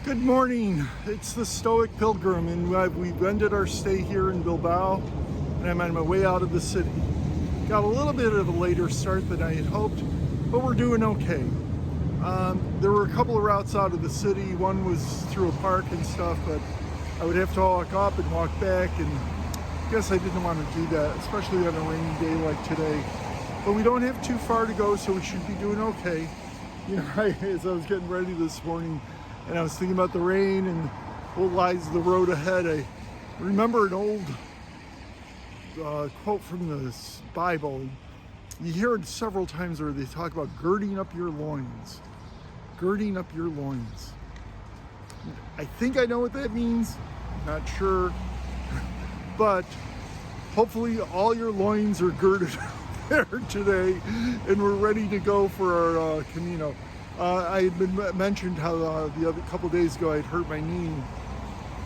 Good morning. It's the Stoic Pilgrim, and we've ended our stay here in Bilbao, and I'm on my way out of the city. Got a little bit of a later start than I had hoped, but we're doing okay. There were a couple of routes out of the city. One was through a park and stuff, but I would have to walk up and walk back, and I guess I didn't want to do that, especially on a rainy day like today. But we don't have too far to go, so we should be doing okay. You know, as I was getting ready this morning, and I was thinking about the rain and what lies the road ahead, I remember an old quote from the Bible. You hear it several times where they talk about girding up your loins. Girding up your loins. I think I know what that means. Not sure. But hopefully all your loins are girded there today and we're ready to go for our Camino. I had been mentioned how the other couple days ago I'd hurt my knee.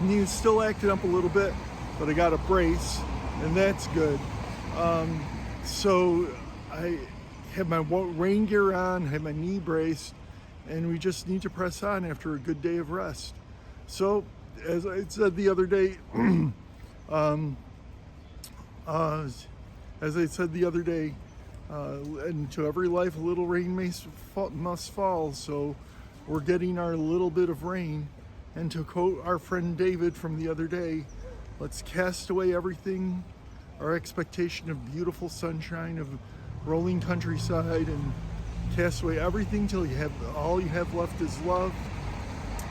Knee is still acting up a little bit, but I got a brace, and that's good. So I have my rain gear on, have my knee braced, and we just need to press on after a good day of rest. So, as I said the other day, and to every life a little rain must fall, so we're getting our little bit of rain. And to quote our friend David from the other day, let's cast away everything, our expectation of beautiful sunshine, of rolling countryside, and cast away everything till all you have left is love.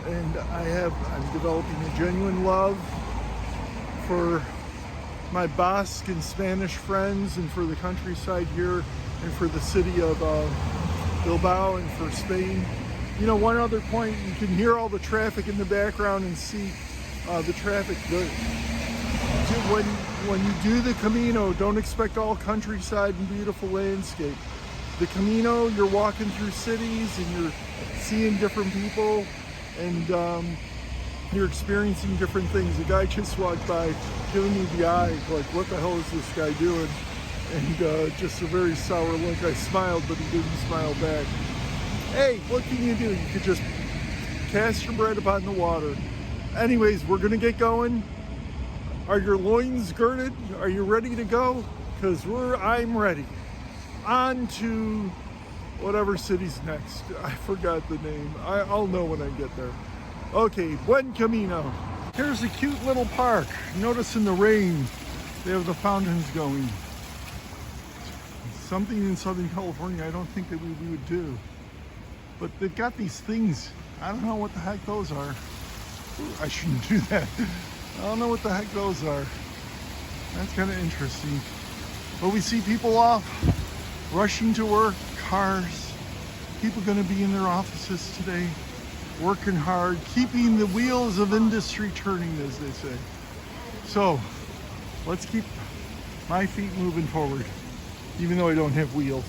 And I'm developing a genuine love for my Basque and Spanish friends, and for the countryside here, and for the city of Bilbao, and for Spain. You know, one other point, you can hear all the traffic in the background and see the traffic. When you do the Camino, don't expect all countryside and beautiful landscape. The Camino, you're walking through cities and you're seeing different people, and you're experiencing different things. A guy just walked by giving me the eye, like, what the hell is this guy doing? And just a very sour look. I smiled, but he didn't smile back. Hey, what can you do? You could just cast your bread upon the water. Anyways, we're gonna get going. Are your loins girded? Are you ready to go? Because I'm ready. On to whatever city's next. I forgot the name. I'll know when I get there. Okay, buen camino. Here's a cute little park. Notice in the rain, they have the fountains going. Something in Southern California I don't think that we would do. But they've got these things. I don't know what the heck those are. Ooh, I shouldn't do that. I don't know what the heck those are. That's kind of interesting. But we see people off, rushing to work, cars. People gonna be in their offices today, working hard, keeping the wheels of industry turning, as they say. So, let's keep my feet moving forward, even though I don't have wheels.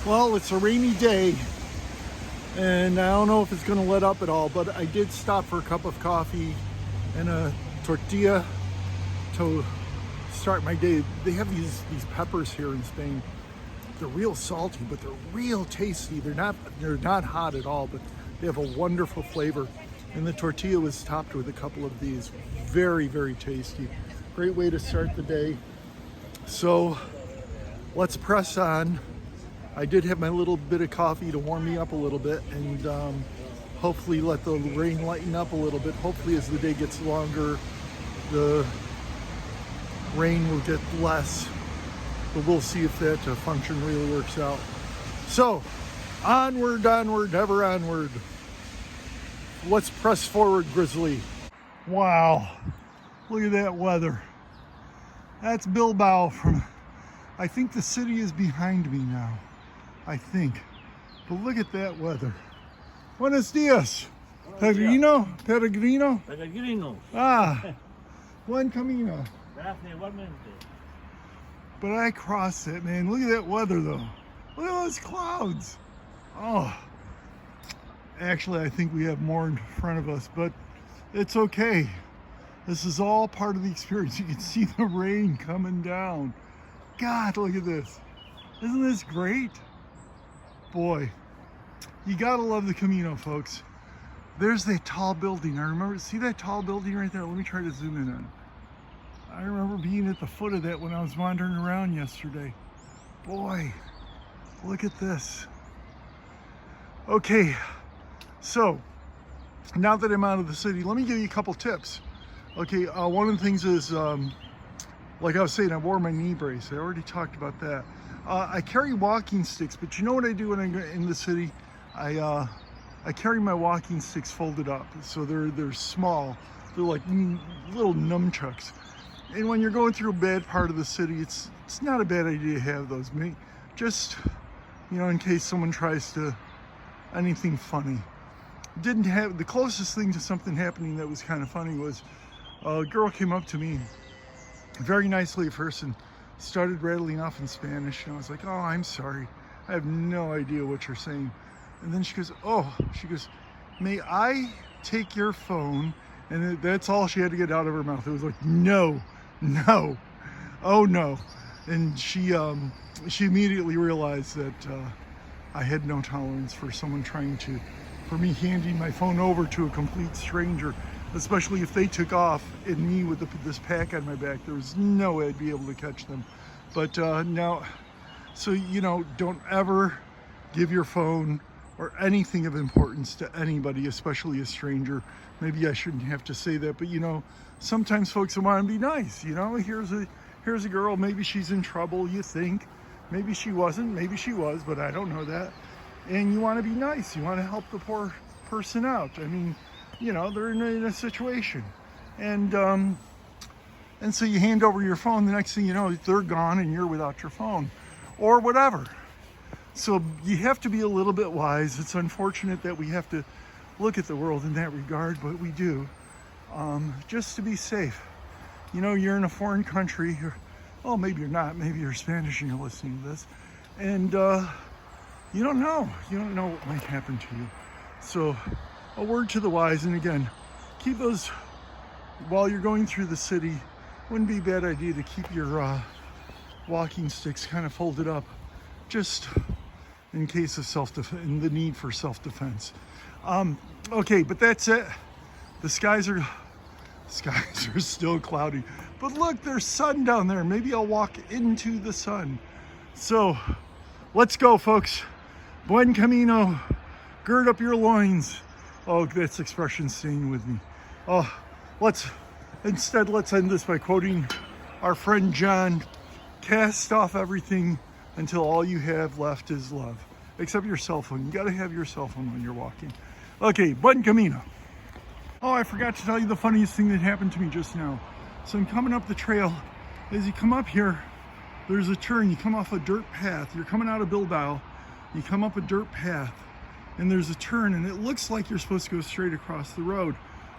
Well, it's a rainy day, and I don't know if it's gonna let up at all, but I did stop for a cup of coffee and a tortilla to start my day. They have these peppers here in Spain. They're real salty, but they're real tasty. They're not hot at all, but they have a wonderful flavor. And the tortilla was topped with a couple of these. Very, very tasty. Great way to start the day. So let's press on. I did have my little bit of coffee to warm me up a little bit, and hopefully let the rain lighten up a little bit. Hopefully as the day gets longer, the rain will get less, but we'll see if that function really works out. So, onward, ever onward. Let's press forward, Grizzly. Wow, look at that weather. That's Bilbao from, I think the city is behind me now. I think. But look at that weather. Buenos dias. Peregrino? Peregrino? Peregrino. Ah, buen camino. Gracias, igualmente. But I crossed it, man. Look at that weather, though. Look at those clouds. Oh. Actually, I think we have more in front of us, but it's okay. This is all part of the experience. You can see the rain coming down. God, look at this. Isn't this great? Boy, you gotta love the Camino, folks. There's that tall building. I remember, see that tall building right there? Let me try to zoom in on it. I remember being at the foot of that when I was wandering around yesterday. Boy, look at this. Okay, so now that I'm out of the city, let me give you a couple tips. Okay, one of the things is, like I was saying, I wore my knee brace. I already talked about that. I carry walking sticks, but you know what I do when I go in the city? I carry my walking sticks folded up, so they're small. They're like little nunchucks. And when you're going through a bad part of the city, it's not a bad idea to have those. Just, you know, in case someone tries to anything funny. Didn't have the closest thing to something happening that was kind of funny was a girl came up to me, very nicely at first, and started rattling off in Spanish, and I was like, "Oh, I'm sorry, I have no idea what you're saying." And then she goes, "May I take your phone?" And that's all she had to get out of her mouth. It was like, no, oh no. And she immediately realized that I had no tolerance for someone for me handing my phone over to a complete stranger, especially if they took off and me with this pack on my back. There was no way I'd be able to catch them. But now, so, you know, don't ever give your phone or anything of importance to anybody, especially a stranger. Maybe I shouldn't have to say that, but you know, sometimes folks want to be nice. You know, here's a girl, maybe she's in trouble, you think. Maybe she wasn't, maybe she was, but I don't know that. And you want to be nice, you want to help the poor person out. I mean, you know, they're in a situation. And so you hand over your phone, the next thing you know, they're gone and you're without your phone. Or whatever. So you have to be a little bit wise. It's unfortunate that we have to look at the world in that regard, but we do, just to be safe. You know, you're in a foreign country, well, maybe you're not, maybe you're Spanish and you're listening to this, and you don't know what might happen to you. So a word to the wise, and again, keep those, while you're going through the city, wouldn't be a bad idea to keep your walking sticks kind of folded up, just in case of the need for self-defense. Okay, but that's it. The skies are still cloudy, but look, there's sun down there. Maybe I'll walk into the sun. So let's go, folks. Buen Camino. Gird up your loins. Oh, that's expression staying with me. Oh, let's end this by quoting our friend John. Cast off everything until all you have left is love. Except your cell phone. You gotta have your cell phone when you're walking. Okay, Buen Camino. Oh, I forgot to tell you the funniest thing that happened to me just now. So I'm coming up the trail. As you come up here, there's a turn. You come off a dirt path. You're coming out of Bilbao. You come up a dirt path, and there's a turn, and it looks like you're supposed to go straight across the road.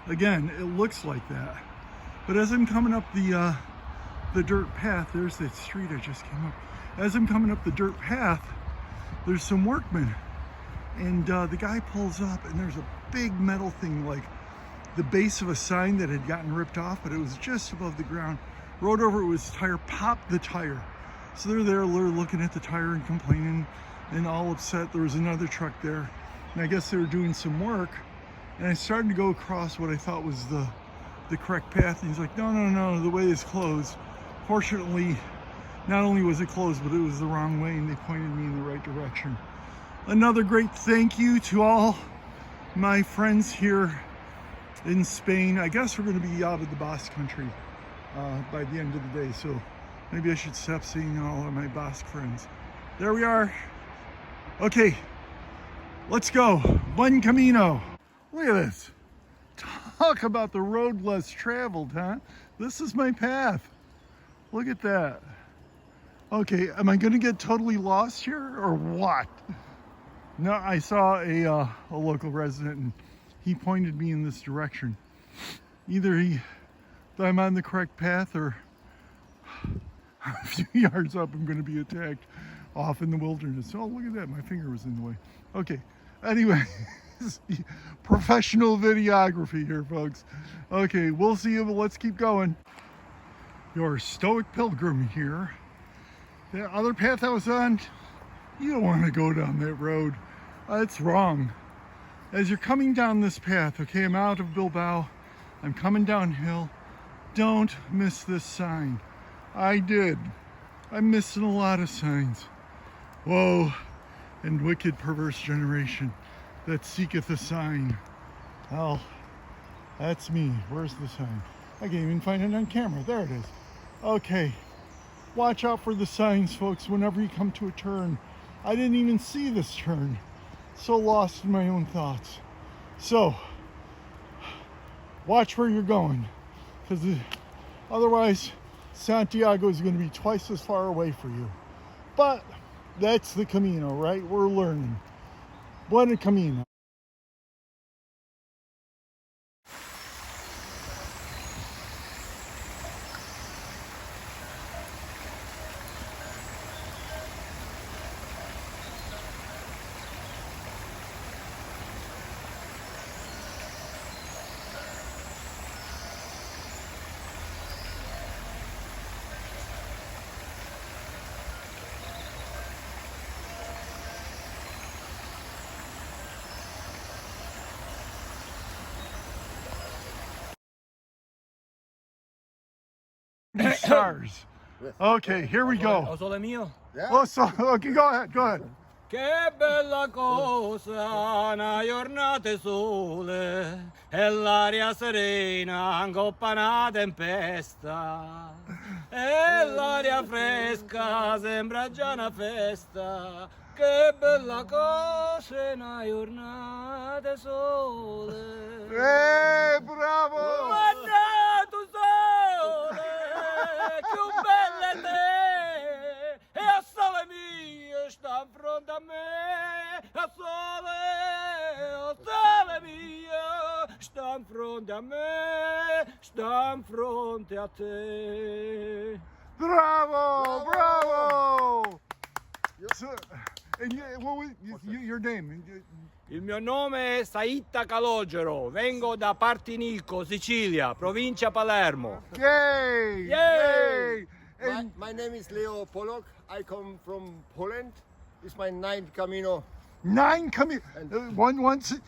Again, it looks like that. But as I'm coming up the dirt path, there's that street I just came up. As I'm coming up the dirt path, there's some workmen, and the guy pulls up, and there's a big metal thing, like the base of a sign that had gotten ripped off, but it was just above the ground. Rode over it with his tire, popped the tire. So they're there, they're looking at the tire and complaining and all upset. There was another truck there, and I guess they were doing some work, and I started to go across what I thought was the correct path, and he's like, no, the way is closed. Fortunately, not only was it closed, but it was the wrong way, and they pointed me in the right direction. Another great thank you to all my friends here in Spain. I guess we're going to be out of the Basque country by the end of the day, so maybe I should stop seeing all of my Basque friends. There we are. Okay, let's go. Buen Camino. Look at this. Talk about the road less traveled, huh? This is my path. Look at that. Okay, am I going to get totally lost here or what? No, I saw a local resident, and he pointed me in this direction. Either I'm on the correct path, or a few yards up I'm going to be attacked off in the wilderness. Oh, look at that, my finger was in the way. Okay, anyway, Professional videography here, folks. Okay, we'll see you, but let's keep going. Your stoic pilgrim here. The other path I was on, you don't want to go down that road. It's wrong. As you're coming down this path, okay, I'm out of Bilbao. I'm coming downhill. Don't miss this sign. I did. I'm missing a lot of signs. Woe and wicked perverse generation that seeketh a sign. Well, that's me. Where's the sign? I can't even find it on camera. There it is. Okay. Watch out for the signs, folks, whenever you come to a turn. I didn't even see this turn. So lost in my own thoughts. So, watch where you're going. Because otherwise, Santiago is going to be twice as far away for you. But that's the Camino, right? We're learning. Buen Camino. Stars. Okay, here we go. Lo sole mio? Oh, so, okay, go ahead, go ahead. Che bella cosa, una giornata di sole, e l'aria serena, ingoppa una tempesta, e l'aria fresca, sembra già una festa. Che bella cosa, una giornata di sole. Bravo! Guarda tu sole, più belle te, e a sole mio sta in fronte a me, a sole mio sta in fronte a me, sta in fronte a te. Bravo! Bravo! So, and what was your name? Il mio nome è Saitta Calogero, vengo da Partinico, Sicilia, provincia Palermo. Yay! Yay! And My name is Leo Polok. I come from Poland. It's my ninth Camino. nine Caminos.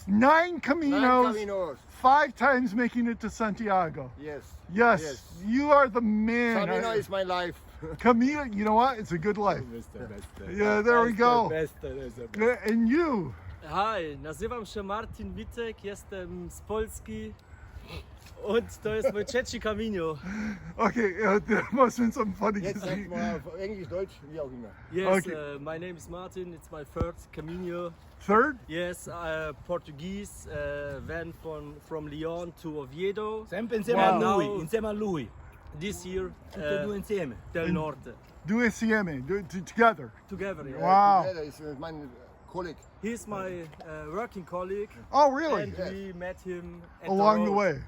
Nine Caminos. 5 times making it to Santiago. Yes. Yes, you are the man. Camino is my life. Camino, you know what? It's a good life. Yeah, there we go. And you? Hi, nazywam się Martin Witek, jestem z Polski und to jest mój trzeci Camino. Okay, there must have been some funny. Jetzt sagt mal auf Englisch, Deutsch, wie auch immer. Yes, Okay. my name is Martin, it's my third Camino. Third? Yes, Portuguese, went from Lyon to Oviedo. Sempre insieme Wow. a lui, insieme a lui. This year, Tutti e due insieme. del Norte. Do SCM, do it together. Together, yeah. Wow. Together is mein colleague. He's my working colleague. Oh, really? And we met him at Along the road. way.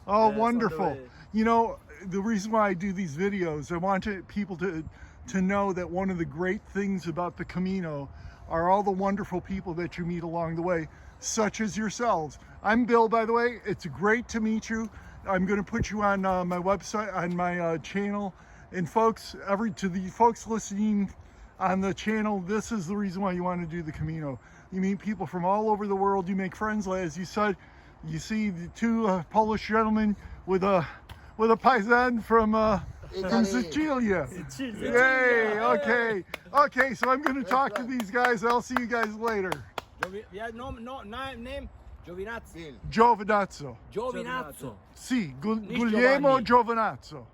Oh, Yes, on the wonderful. way. You know, the reason why I do these videos, I want people to know that one of the great things about the Camino are all the wonderful people that you meet along the way, such as yourselves. I'm Bill, by the way. It's great to meet you. I'm going to put you on my website, on my channel. And folks, to the folks listening on the channel, this is the reason why you want to do the Camino. You meet people from all over the world. You make friends, as you said. You see the 2 Polish gentlemen with a paisan from Italy. Sicilia. Sicilia. Yay! Okay, okay. So I'm going to talk to these guys. I'll see you guys later. Name? Giovinazzo. Giovinazzo. Giovinazzo. Sì, Nicht Guglielmo Giovanni. Giovinazzo.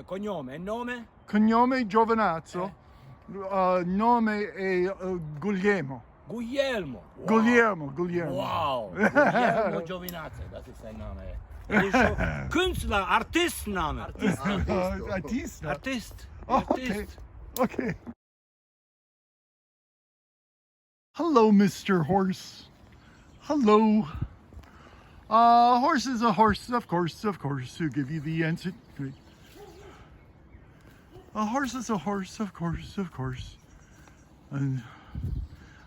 Cognome e nome? Cognome Giovinazzo. Nome è Guglielmo. Guglielmo. Wow. Guglielmo. Wow. Guglielmo Giovinazzo, das ist sein Name. Künstler, Artistname. Artista. Artist. Oh, okay. Artist. Okay. Hello, Mr. Horse. Hello. Horse is a horse, of course, to give you the answer. A horse is a horse, of course. And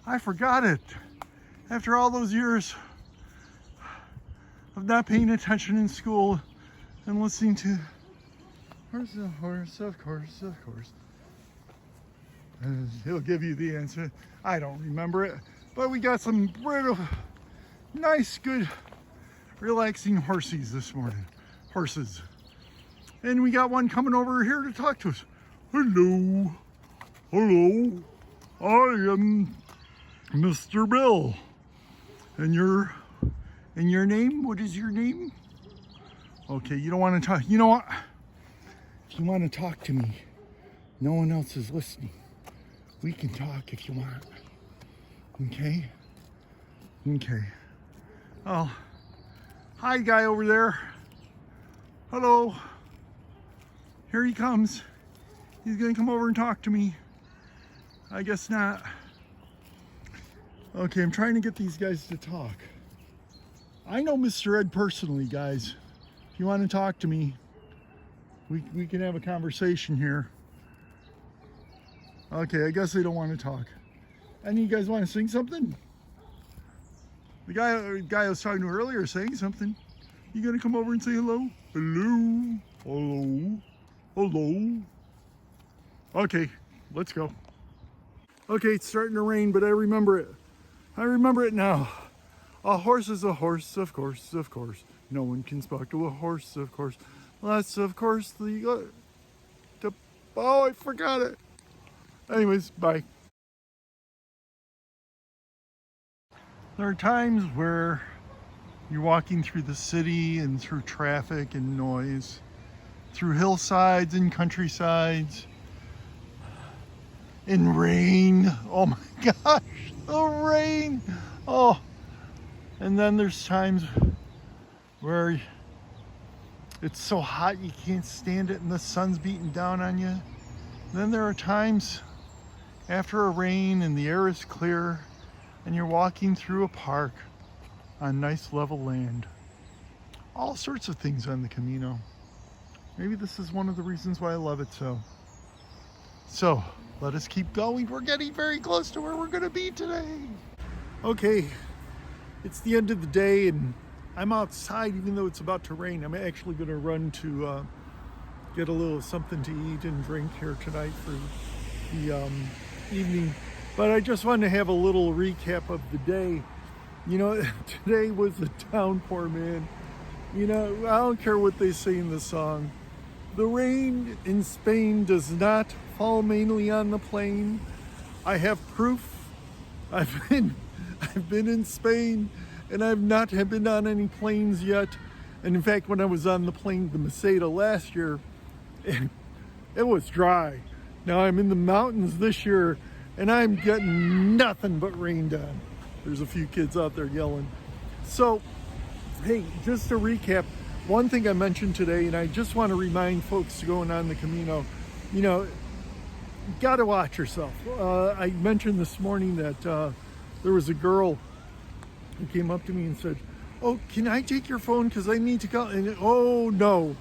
I forgot it. After all those years of not paying attention in school and listening to horse, of course, of course, of course. And he'll give you the answer. I don't remember it, but we got some nice, good, relaxing horsies this morning. Horses. And we got one coming over here to talk to us. Hello. Hello. I am Mr. Bill. And your name? What is your name? Okay, you don't want to talk. You know what? If you want to talk to me, no one else is listening. We can talk if you want. Okay? Okay. Oh. Hi, guy over there. Hello. Here he comes. He's gonna come over and talk to me. I guess not. Okay, I'm trying to get these guys to talk. I know Mr. Ed personally, guys. If you want to talk to me, we can have a conversation here. Okay, I guess they don't want to talk. Any of you guys want to sing something? The guy I was talking to earlier is saying something. You gonna come over and say hello? Hello? Hello? Hello? Okay, let's go. Okay, it's starting to rain, but I remember it. I remember it now. A horse is a horse, of course, of course. No one can speak to a horse, of course. That's, of course, oh, I forgot it. Anyways, bye. There are times where you're walking through the city and through traffic and noise, through hillsides and countrysides, in rain. Oh my gosh, the rain. Oh, and then there's times where it's so hot you can't stand it and the sun's beating down on you. Then there are times after a rain and the air is clear and you're walking through a park on nice level land. All sorts of things on the Camino. Maybe this is one of the reasons why I love it so. So, let us keep going. We're getting very close to where we're gonna be today. Okay, it's the end of the day and I'm outside even though it's about to rain. I'm actually gonna run to get a little something to eat and drink here tonight for the evening. But I just wanted to have a little recap of the day. You know, today was a downpour, man. You know, I don't care what they say in the song. The rain in Spain does not fall mainly on the plain. I have proof. I've been in Spain and I've not been on any planes yet. And in fact, when I was on the plane, the Sestao last year, it was dry. Now I'm in the mountains this year and I'm getting nothing but rained on. There's a few kids out there yelling. So, hey, just to recap, one thing I mentioned today, and I just want to remind folks going on the Camino, you know, you gotta watch yourself. I mentioned this morning that there was a girl who came up to me and said, "Oh, can I take your phone? Because I need to go." And oh, no.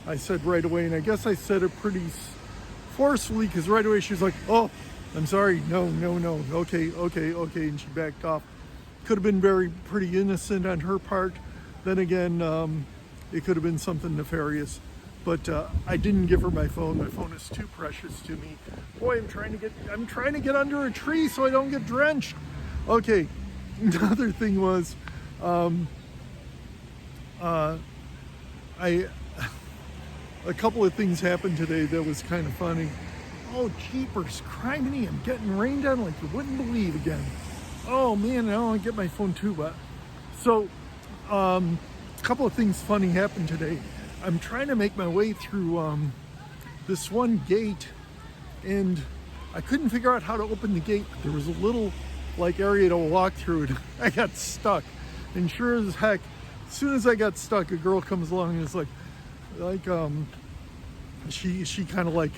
I said right away, and I guess I said it pretty forcefully because right away she was like, "Oh, I'm sorry, no, okay," and she backed off. Could have been pretty innocent on her part. Then again, it could have been something nefarious. But I didn't give her my phone. My phone is too precious to me. Boy, I'm trying to get under a tree so I don't get drenched. Okay, another thing was, a couple of things happened today that was kind of funny. Oh, jeepers, criminy, I'm getting rained on like you wouldn't believe again. Oh man, I don't want to get my phone too wet. So, a couple of things funny happened today. I'm trying to make my way through this one gate and I couldn't figure out how to open the gate. There was a little like area to walk through and I got stuck. And sure as heck, as soon as I got stuck, a girl comes along and is like she kind of like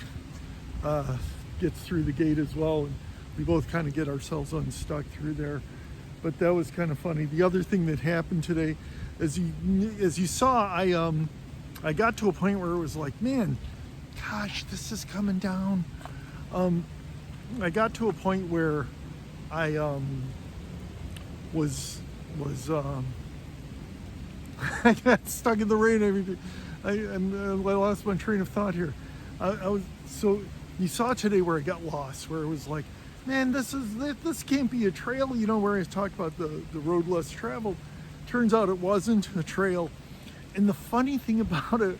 gets through the gate as well, and we both kind of get ourselves unstuck through there. But that was kind of funny. The other thing that happened today, as you saw, I got to a point where it was like, man, gosh, this is coming down. I got to a point where I I got stuck in the rain. I lost my train of thought here. I was so you saw today where I got lost, where it was like, man, this can't be a trail. You know, where I talked about the road less traveled. Turns out it wasn't a trail. And the funny thing about it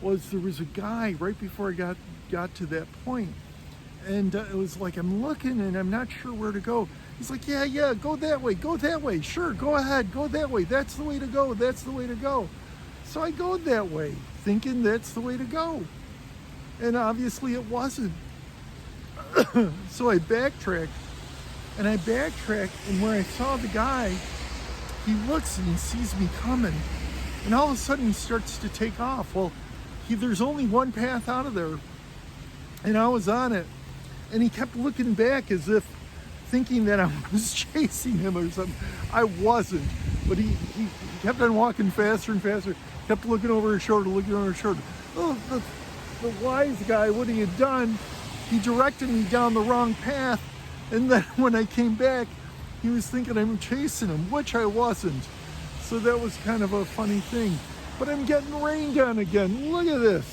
was there was a guy right before I got to that point, and it was like, I'm looking and I'm not sure where to go. He's like, yeah, go that way, sure, go ahead, go that way, that's the way to go, that's the way to go. So I go that way, thinking that's the way to go, and obviously it wasn't. So I backtracked, and where I saw the guy, he looks and he sees me coming, and all of a sudden he starts to take off. Well, there's only one path out of there, and I was on it, and he kept looking back as if thinking that I was chasing him or something. I wasn't, but he kept on walking faster and faster, kept looking over his shoulder. Oh, the wise guy, what he had done, he directed me down the wrong path, and then when I came back, he was thinking I'm chasing him, which I wasn't. So that was kind of a funny thing. But I'm getting rained on again. Look at this.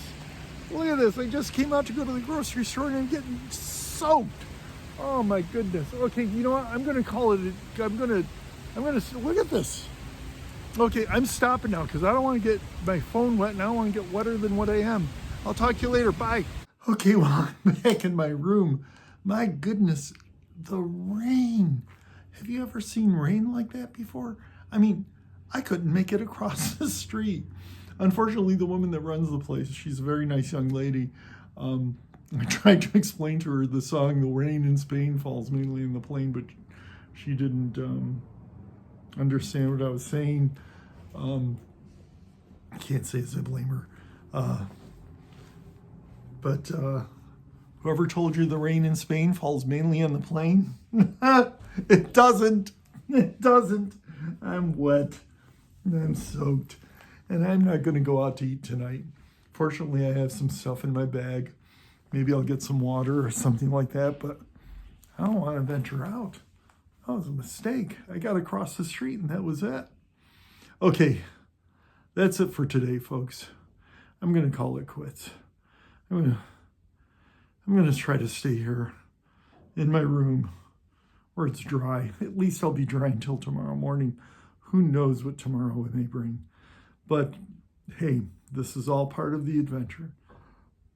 I just came out to go to the grocery store and I'm getting soaked. Oh my goodness. Okay, you know what? I'm gonna call it. I'm gonna look at this. Okay, I'm stopping now because I don't want to get my phone wet and I don't want to get wetter than what I am. I'll talk to you later. Bye. Okay, well, I'm back in my room. My goodness, the rain. Have you ever seen rain like that before? I mean, I couldn't make it across the street. Unfortunately, the woman that runs the place, she's a very nice young lady. I tried to explain to her the song, "The Rain in Spain Falls Mainly in the Plain," but she didn't understand what I was saying. I can't say as I blame her. But whoever told you the rain in Spain falls mainly on the plain, it doesn't. I'm wet and I'm soaked, and I'm not going to go out to eat tonight. Fortunately, I have some stuff in my bag. Maybe I'll get some water or something like that, but I don't want to venture out. That was a mistake. I got across the street and that was it. Okay, that's it for today, folks. I'm going to call it quits. I'm going to try to stay here in my room where it's dry. At least I'll be dry until tomorrow morning. Who knows what tomorrow may bring. But hey, this is all part of the adventure.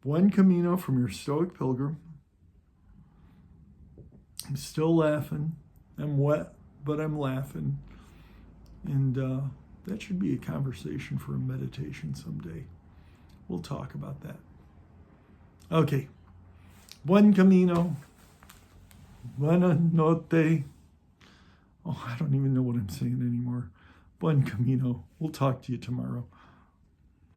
One Camino from your stoic pilgrim. I'm still laughing. I'm wet, but I'm laughing. And that should be a conversation for a meditation someday. We'll talk about that. Okay. Buen Camino. Buena notte. Oh, I don't even know what I'm saying anymore. Buen Camino. We'll talk to you tomorrow.